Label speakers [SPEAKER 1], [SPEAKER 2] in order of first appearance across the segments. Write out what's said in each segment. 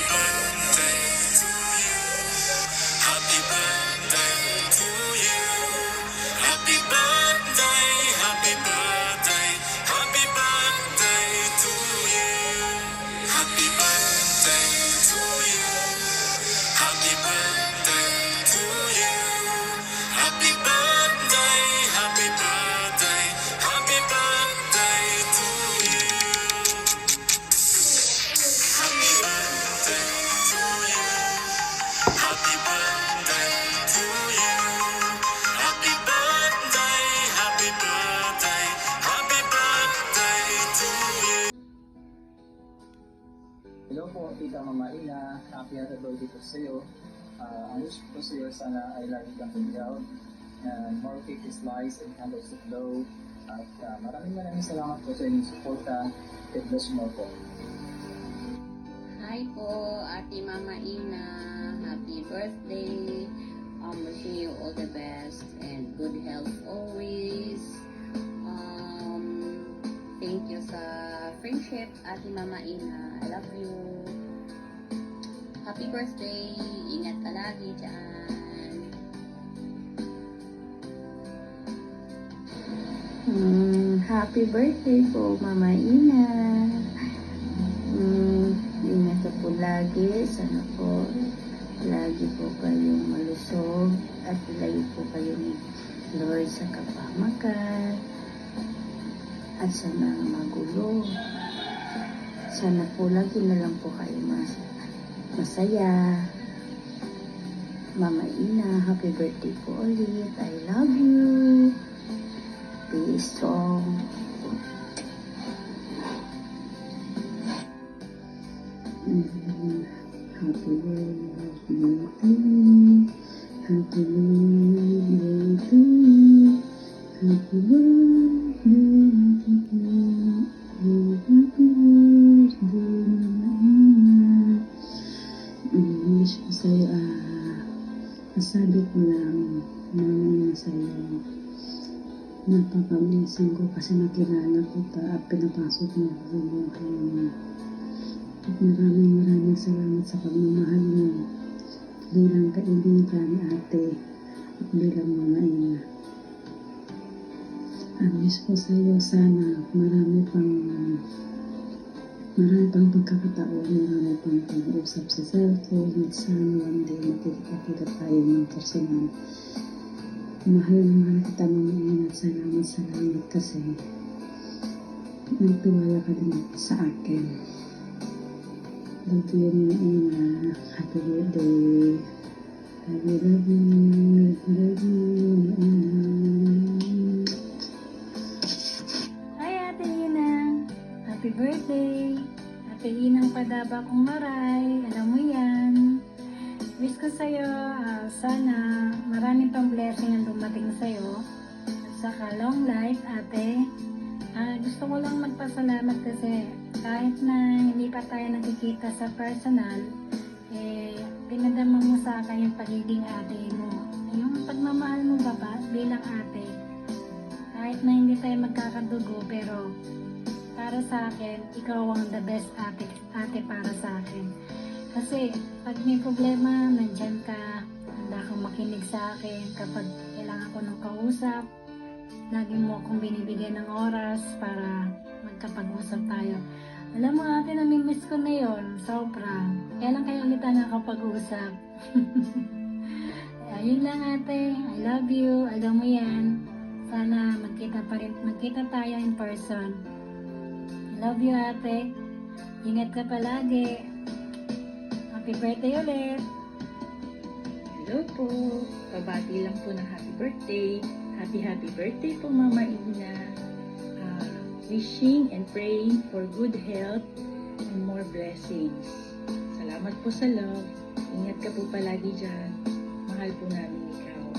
[SPEAKER 1] birthday to you. Happy birthday to you. Happy birthday, happy birthday, happy birthday to you. Happy birthday to you. Happy birthday to you. Happy birthday, happy birthday, happy birthday to you. Happy birthday to you. Happy birthday to you. Happy birthday, happy birthday, happy birthday to you.
[SPEAKER 2] Hello po, Tita Mama Ina. Happy birthday po sa iyo. Ang wish ko sa iyo, sana ay lagi kang tumigawad. And more cake slice and candles to blow. At maraming salamat po sa inyong suporta. God bless you more po.
[SPEAKER 3] Hi po, Ate Mama Ina. Happy birthday. Wishing you all the best and good health always. Thank you sa friendship, Ate Mama Ina. I love you. Happy birthday. Ingat ka lagi dyan.
[SPEAKER 4] Happy birthday po, Mama Ina. Ingat ka po lagi. Sana po lagi po kayong malusog at lagi po kayo ni Lord sa kapahamakan at sana magulo. Sana po lagi na lang po kayo masaya. Mama Ina, happy birthday po ulit. I love you. Be strong. Happy birthday. Happy birthday. Happy birthday. Happy birthday, Mama Ina. Wish ko sa'yo, masabi ko lang, Mama, sa'yo. Napaka-blessing ko kasi nakilala ko at pinapasok mo sa buhay mo. At maraming salamat sa pagmamahal mo bilang kaibigan, ate, at bilang Mama Ina. Ang wish ko sa iyo, sana marami pang pagkakataon, marami pang pag-uusap sa cellphone, at sana one day makikita tayo ng personal. Mahal kita, Mama Ina, at salamat kasi nagtiwala ka din sa akin. Love you, Mama Ina. Happy birthday. Love you, Mama Ina.
[SPEAKER 5] Hi, Ate Ina. Happy birthday. Ate Inang Padaba kong maray. Alam mo yan. Wish ko sa'yo, sana maraming pang blessing ang dumating sa'yo. At saka long life, ate. Gusto ko lang magpasalamat kasi kahit na hindi pa tayo nakikita sa personal, pinadama mo sa akin yung pagiging ate mo. Yung pagmamahal mo ba bilang ate. Kahit na hindi tayo magkakadugo, pero para sa akin, ikaw ang the best ate para sa akin. Kasi pag may problema, nandyan ka, handa kang makinig sa akin kapag kailangan ko ng kausap. Lagi mo akong binibigyan ng oras para magkapag-usap tayo. Alam mo ate, namimiss ko na yon, sobra. Kaya lang kayo ulit nakakapag-usap. Ayun lang ate, I love you, alam mo yan. Sana magkita tayo in person. I love you ate. Ingat ka palagi. Happy birthday ulit.
[SPEAKER 6] Hello po. Pabati lang po ng happy birthday. Happy birthday po, Mama Ina. Wishing and praying for good health and more blessings. Salamat po sa love. Ingat ka po palagi dyan. Mahal po namin ikaw.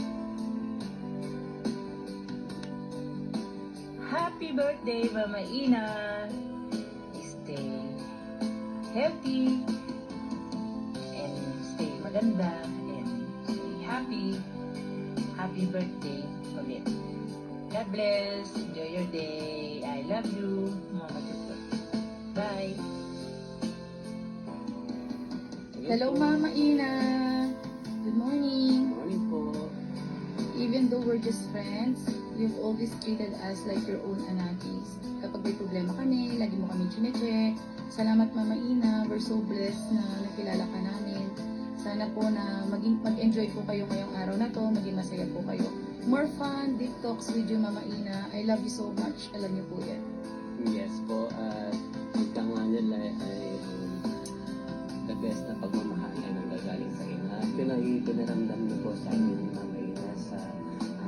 [SPEAKER 7] Happy birthday, Mama Ina. Stay healthy and stay maganda and stay happy. Happy birthday ulit. God bless. Enjoy your day. I love you, Mama Tuto. Bye.
[SPEAKER 8] Hello, Mama Ina. Good morning.
[SPEAKER 2] Morning po.
[SPEAKER 8] Even though we're just friends, you've always treated us like your own anakis. Kapag may problema kami, lagi mo kami chinecheck. Salamat, Mama Ina. We're so blessed na nakilala ka namin. Sana po na mag-enjoy po kayo ngayong araw na to, maging masaya po kayo. More fun, deep talks with you, Mama Ina. I love you so much. Alam niyo po yan.
[SPEAKER 9] Yes po, at ika nga nila ay the best na pagmamahal ay nanggagaling sa ina. At yun ay pinaramdam niyo po sa aming mamaya sa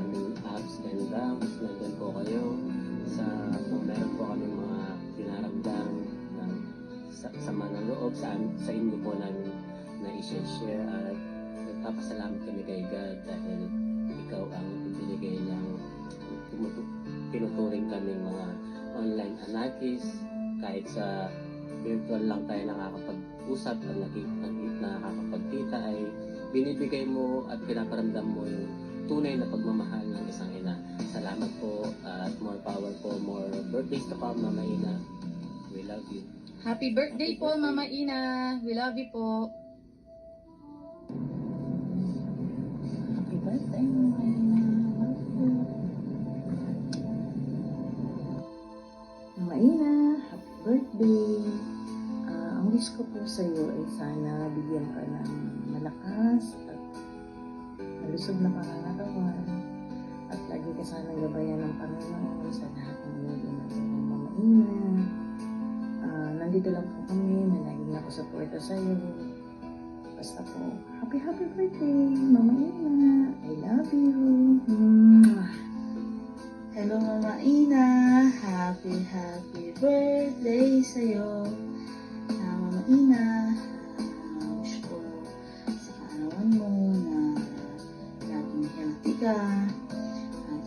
[SPEAKER 9] aming ups and downs. Nandyan po kayo sa kung meron po kami mga pinaramdam na sama ng loob sa inyo po namin na i-share at nagpapasalamat kami kay God dahil ikaw ang binigay niyang tinuturing kaming mga online anakis. Kahit sa virtual lang tayo nakakapag-usap at nakakapagkita ay binibigay mo at pinaparamdam mo yung tunay na pagmamahal ng isang ina. Salamat po at more power po, more birthdays to come, Mama Ina. We love you.
[SPEAKER 8] Happy birthday po, Mama Ina. We love you po.
[SPEAKER 4] Happy birthday, Mama Ina. Mama Ina, happy birthday. Ang wish ko po sa iyo ay sana bigyan ka ng malakas at malusog na pangangatawan at lagi ka sana gabayan ng Panginoon sa lahat ng iyong ginagawa, Mama Ina. Nandito lang po kami na laging nakasuporta sa iyo. Basta po, happy birthday, Mama Ina. I love you. Hello, Mama Ina. Happy birthday sa'yo. Mama Ina, wish ko sa kaarawan mo na laging healthy ka at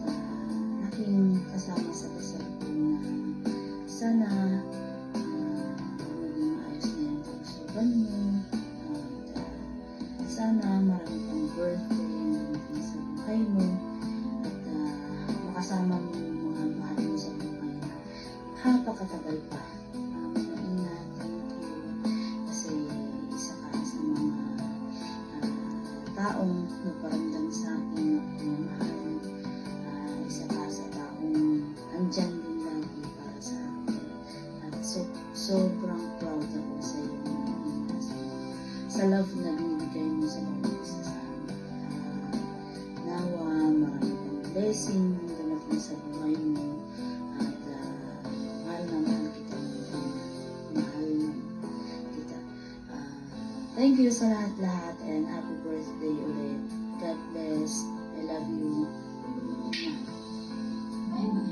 [SPEAKER 4] laging kasama sa kasal ko na sana maging maayos na yung kagustuhan mo at sana marami kang birthday na dumating sa buhay mo at makasama mo yung mga mahal mo sa buhay na napakatagal pa. Mama Ina, thank you kasi isa ka sa mga taong nagparamdam sa akin na pagmamahal. Isa ka sa taong andyan din lagi para sa akin. At sobrang proud ako sa iyo, Mama Ina, sa love na binibigay mo sa mga isa sa amin. Nawa, marami pang blessing na dumating sa buhay mo. At mahal na mahal kita, Mama Ina. Mahal na kita. Thank you sa lahat-lahat and happy birthday ulit. God bless. I love you.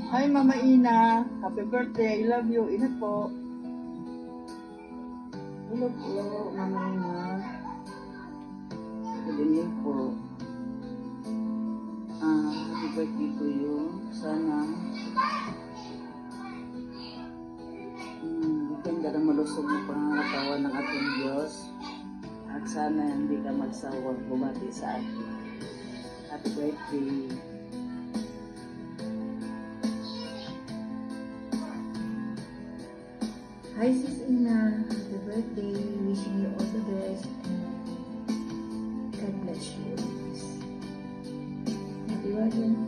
[SPEAKER 10] Hi, Mama Ina. Happy birthday. I love you. Ingat po.
[SPEAKER 4] Hello po, Mama Ina. Good evening po. Happy birthday po yun. Sana bigyan ka ng malusog na pangangatawan ng ating Diyos. At sana hindi ka magsawang bumati sa atin. Happy birthday. Hi, Sis Ina. Happy birthday. Wishing you all the best. And God bless you always. Happy wedding.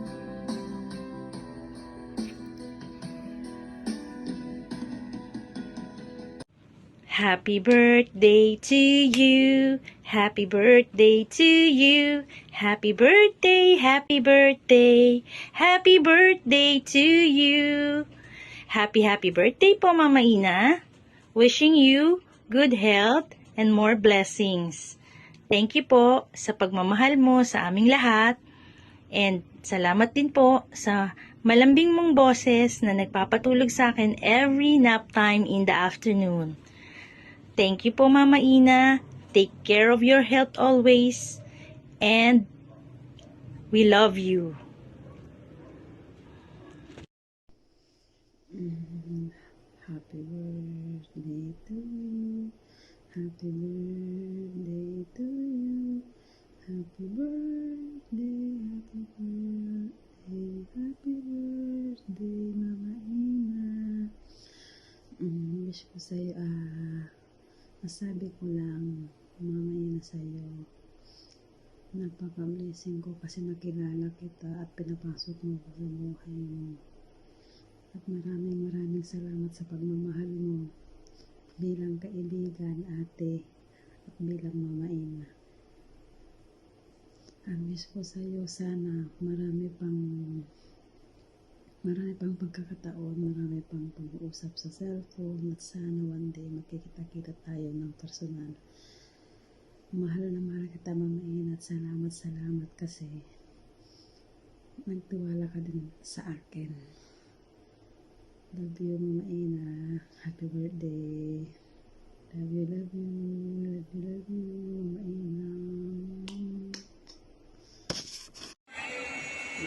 [SPEAKER 11] Happy birthday to you. Happy birthday to you. Happy birthday, happy birthday. Happy birthday to you. Happy birthday po, Mama Ina. Wishing you good health and more blessings. Thank you po sa pagmamahal mo sa aming lahat. And salamat din po sa malambing mong boses na nagpapatulog sa akin every nap time in the afternoon. Thank you po, Mama Ina. Take care of your health always. And we love you.
[SPEAKER 4] Happy birthday to you. Happy birthday to you. Happy birthday, happy birthday, happy birthday, Mama Ina. Wish ko sa'yo, masabi ko lang,
[SPEAKER 12] Mama Ina sa'yo. Napaka-blessing ko kasi nakilala kita at pinapasok mo ko sa buhay mo. At maraming salamat sa pagmamahal mo bilang kaibigan, ate, at bilang Mama Ina. Ang wish ko sa'yo, sana marami pang pagkakataon, marami pang pag-uusap sa cellphone, at sana one day magkikita-kita tayo ng personal. Mahal na mahal kita, Mama Ina, at salamat kasi nagtiwala ka din sa akin. Love you, Mama Ina. Happy birthday. Love you, Mama Ina.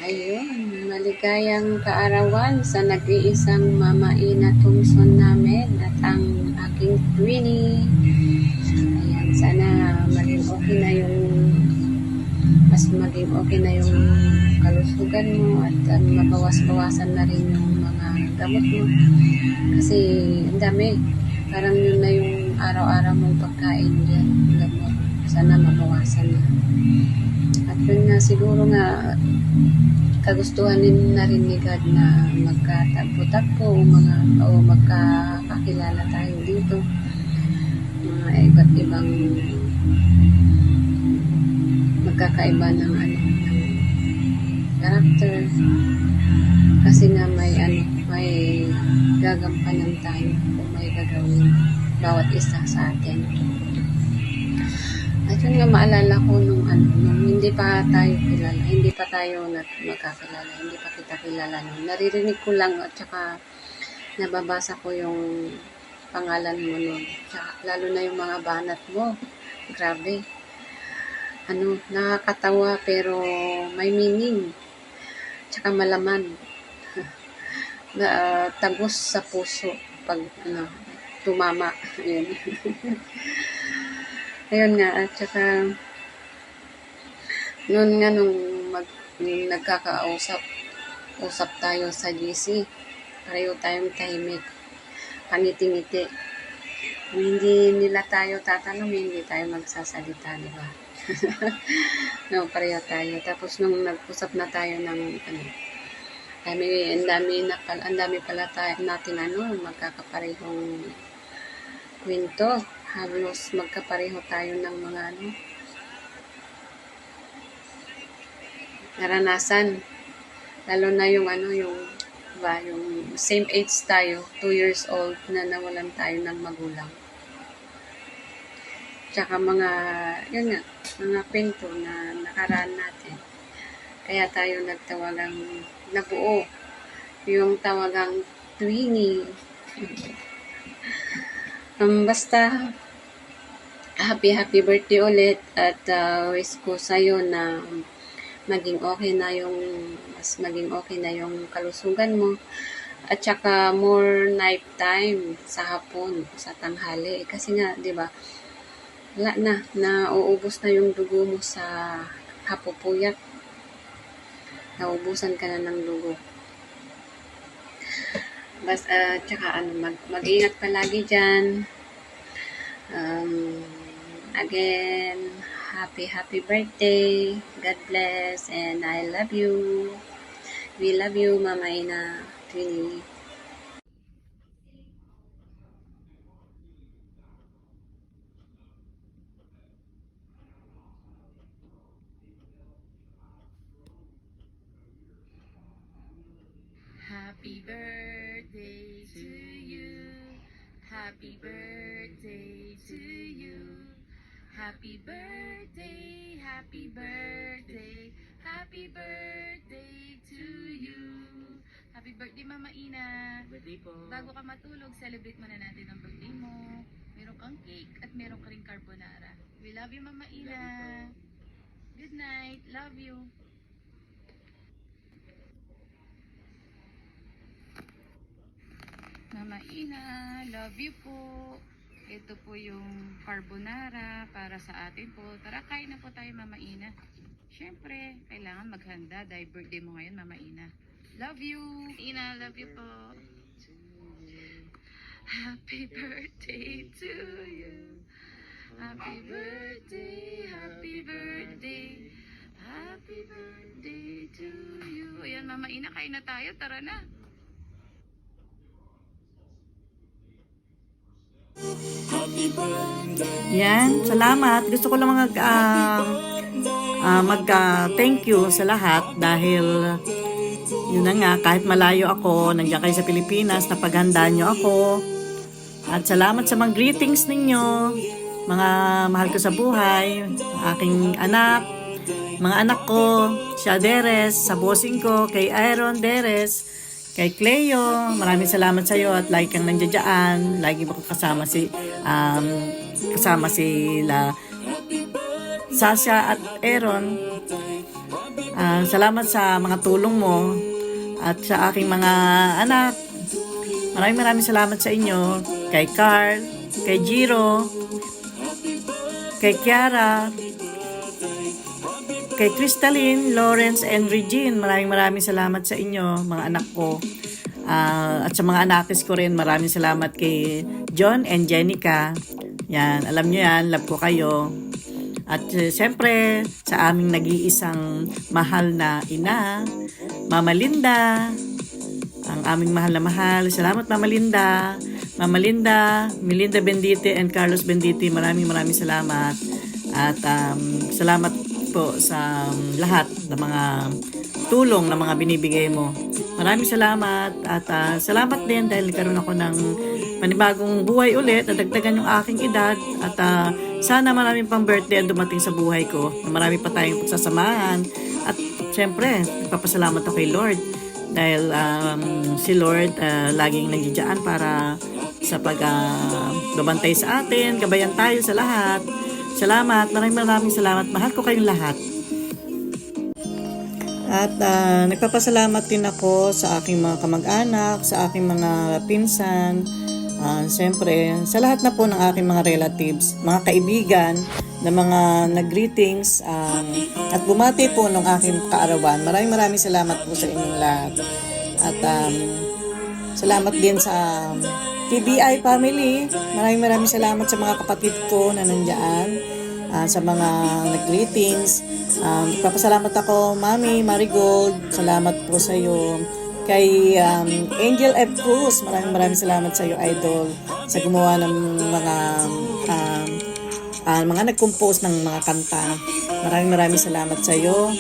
[SPEAKER 3] Ayun, maligayang kaarawan sa nag-iisang Mama Ina Thompson namin at ang aking Twinnie. Ayan, sana maging okay na yung kalusugan mo at mabawas-bawasan na rin yung mga gamot mo. Kasi ang dami, parang yun na yung araw-araw mong pagkain dyan, gamot. Sana mabawasan na. At yun nga, siguro nga, kagustuhan din na rin ni God na magkatagpo-tagpo o magkakakilala tayo dito. Mga iba't ibang magkakaiba ng character. Kasi nga may gagampanan tayo o may gagawin bawat isa sa atin. At yun nga, maalala ko nung hindi pa tayo kilala, hindi pa tayo magkakilala, hindi pa kita kilala nung naririnig ko lang at saka nababasa ko yung pangalan mo nun. Tsaka, lalo na yung mga banat mo. Grabe. Nakakatawa pero may meaning. Tsaka malaman. Tagos sa puso pag tumama. Ayun. Ayun nga, at saka noon nga nung usap tayo sa GC, pareho tayong tahimik, pangiti-ngiti. Kung hindi nila tayo tatanungin, hindi tayo magsasalita, di ba? No, pareho tayo. Tapos nung nag-usap na tayo ng ang dami pala natin magkakaparehong kwento. Halos magkapareho tayo ng mga naranasan. Lalo na yung same age tayo, 2 years old na nawalan tayo ng magulang. Tsaka mga kwento na nakaraan natin. Kaya tayo nagtawagang nabuo yung tawagang Twinnie. Basta happy birthday ulit at wish ko sa'yo na mas maging okay na yung kalusugan mo at saka more night time sa hapon, sa tanghali. Kasi nga, di ba, wala nauubos na yung dugo mo sa hapupuyat. Naubusan ka na ng dugo. Tsaka mag-ingat palagi dyan. Again, happy birthday. God bless and I love you. We love you, Mama Ina, Twinnie.
[SPEAKER 8] Happy birthday to you. Happy birthday to you. Happy birthday, happy birthday, happy birthday to you. Happy birthday, Mama Ina.
[SPEAKER 9] Birthday po.
[SPEAKER 8] Bago ka matulog, celebrate muna natin ang birthday mo. Meron kang cake at meron ka ring carbonara. We love you, Mama Ina. Good night. Love you. Mama Ina, love you po. Ito po yung carbonara para sa atin po. Tara, kain na po tayo, Mama Ina. Siyempre, kailangan maghanda dahil birthday mo ngayon, Mama Ina. Love you. Ina, love you po. Happy birthday to you.
[SPEAKER 3] Happy birthday, happy birthday, happy birthday to you. Ayan, Mama Ina, kain na tayo. Tara na.
[SPEAKER 10] Yan, salamat. Gusto ko lang thank you sa lahat dahil yun na nga, kahit malayo ako, nandiyan kayo sa Pilipinas, napaghandaan nyo ako. At salamat sa mga greetings ninyo, mga mahal ko sa buhay, aking anak, mga anak ko, siya Deres, sa bossing ko, kay Aaron Deres, kay Cleo, maraming salamat sa iyo at lagi kang nandiyan. Lagi mo kasama sila Sasha at Aaron. Salamat sa mga tulong mo at sa aking mga anak. Maraming salamat sa inyo. Kay Carl, kay Jiro, kay Kiara, kay Crystalline, Lawrence, and Regine. Maraming salamat sa inyo, mga anak ko. At sa mga anakis ko rin, maraming salamat kay John and Jenica. Yan, alam nyo yan, love ko kayo. At siyempre, sa aming nag-iisang mahal na ina, Mama Linda, ang aming mahal na mahal. Salamat, Mama Linda. Mama Linda, Melinda Bendite, and Carlos Bendite, maraming salamat. At salamat po sa lahat ng mga tulong na mga binibigay mo. Maraming salamat at salamat din dahil nagkaroon ako ng panibagong buhay ulit, nadagdagan yung aking edad at sana maraming pang birthday ang dumating sa buhay ko, na marami pa tayong pagsasamahan. At syempre, nagpapasalamat ako kay Lord dahil si Lord laging nandiyan para sa pagbabantay sa atin, gabayan tayo sa lahat. Salamat, maraming salamat. Mahal ko kayong lahat. At nagpapasalamat din ako sa aking mga kamag-anak, sa aking mga pinsan, siyempre, sa lahat na po ng aking mga relatives, mga kaibigan, na mga nag-greetings, at bumati po ng aking kaarawan. Maraming salamat po sa inyong lahat. At salamat din sa TBI family. Maraming salamat sa mga kapatid ko na nandiyan, sa mga nag-greetings. Papasalamat ako, Mami Marigold. Salamat po sa iyo. Kay Angel F. Cruz, maraming salamat sa iyo, Idol, sa gumawa ng mga nag-compose ng mga kanta. Maraming salamat sa iyo.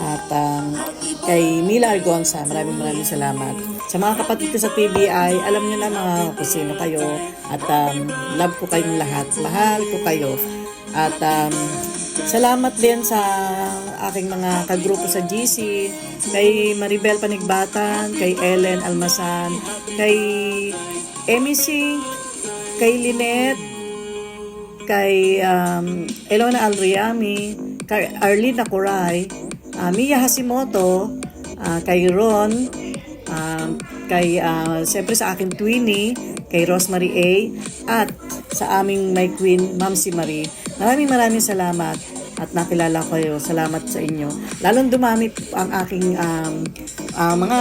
[SPEAKER 10] At kay Mila Argonza, maraming salamat. Sa mga kapatid ko sa TBI, alam niyo na mga kung sino kayo. At love ko kayong lahat. Mahal ko kayo. At salamat din sa aking mga kagrupo sa GC, kay Maribel Panigbatan, kay Ellen Almasan, kay MEC, kay Lynette, kay Elona Alriami, kay Arlene Nakuray, Mia Hashimoto, kay Ron, kay siyempre sa aking Twinnie, kay Rosemary A, at sa aming my queen, Ma'am si Marie. Maraming salamat at nakilala ko kayo. Salamat sa inyo. Lalong dumami ang aking mga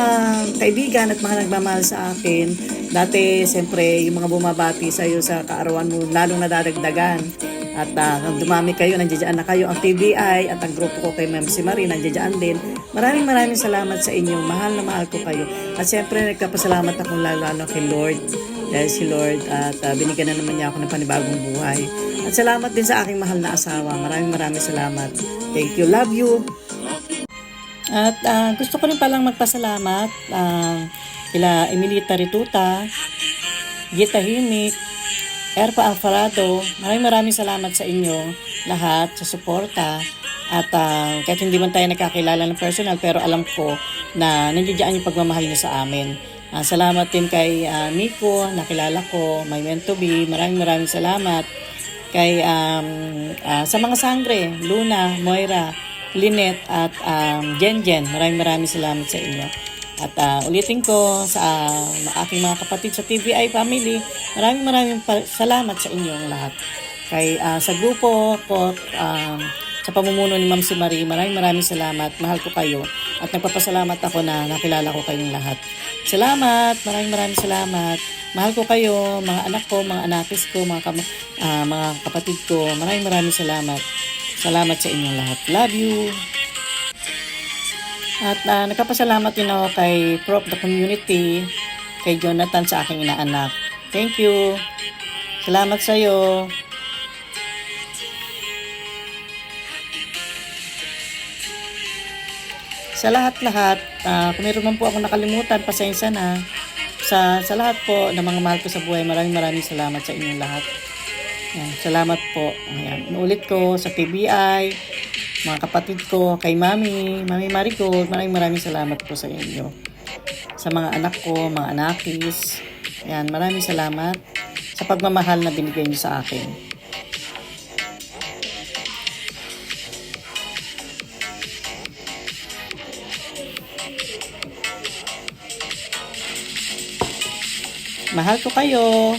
[SPEAKER 10] kaibigan at mga nagmamahal sa akin. Dati, siyempre, yung mga bumabati sa iyo sa kaarawan mo, lalong nadadagdagan. At dumami kayo, nandiyan na kayo. Ang TBI at ang grupo ko kay Ma'am si Marie, nandiyan din. Maraming salamat sa inyo. Mahal na mahal ko kayo. At siyempre, nagkapasalamat akong lalo kay Lord. Dahil si Lord at binigyan na naman niya ako ng panibagong buhay. At salamat din sa aking mahal na asawa. Maraming salamat. Thank you. Love you. At gusto ko rin palang magpasalamat kila Emilita Rituta, Gita Himik, Erpa Alfarado. Maraming salamat sa inyo lahat sa suporta. At kahit hindi man tayo nakakilala ng personal, pero alam ko na nandiyan yung pagmamahal niyo sa amin. Salamat din kay Miko, nakilala ko, my meant to be. Maraming salamat. Kay sa mga sangre, Luna, Moira, Lynette at Jen. Maraming salamat sa inyo. At ulitin ko sa aking mga kapatid sa TBI family, maraming salamat sa inyong lahat. Kay sa grupo ko, sa pamumuno ni Ma'am si Marie, maraming salamat. Mahal ko kayo. At nagpapasalamat ako na nakilala ko kayong lahat. Salamat. Maraming salamat. Mahal ko kayo, mga anak ko, mga anakis ko, mga kapatid ko. Maraming salamat. Salamat sa inyong lahat. Love you. At nagpapasalamat din ako kay Prof. The Community, kay Jonathan sa aking inaanak. Thank you. Salamat sa iyo. Sa lahat-lahat, kung meron man po ako nakalimutan, pasensya na. Sa lahat po ng mga mahal ko sa buhay, maraming salamat sa inyong lahat. Yan, salamat po. Ayan, inulit ko sa PBI, mga kapatid ko, kay Mami Marigold, maraming salamat po sa inyo. Sa mga anak ko, mga anakis, ayan, maraming salamat sa pagmamahal na binigay niyo sa akin. Mahal ko kayo.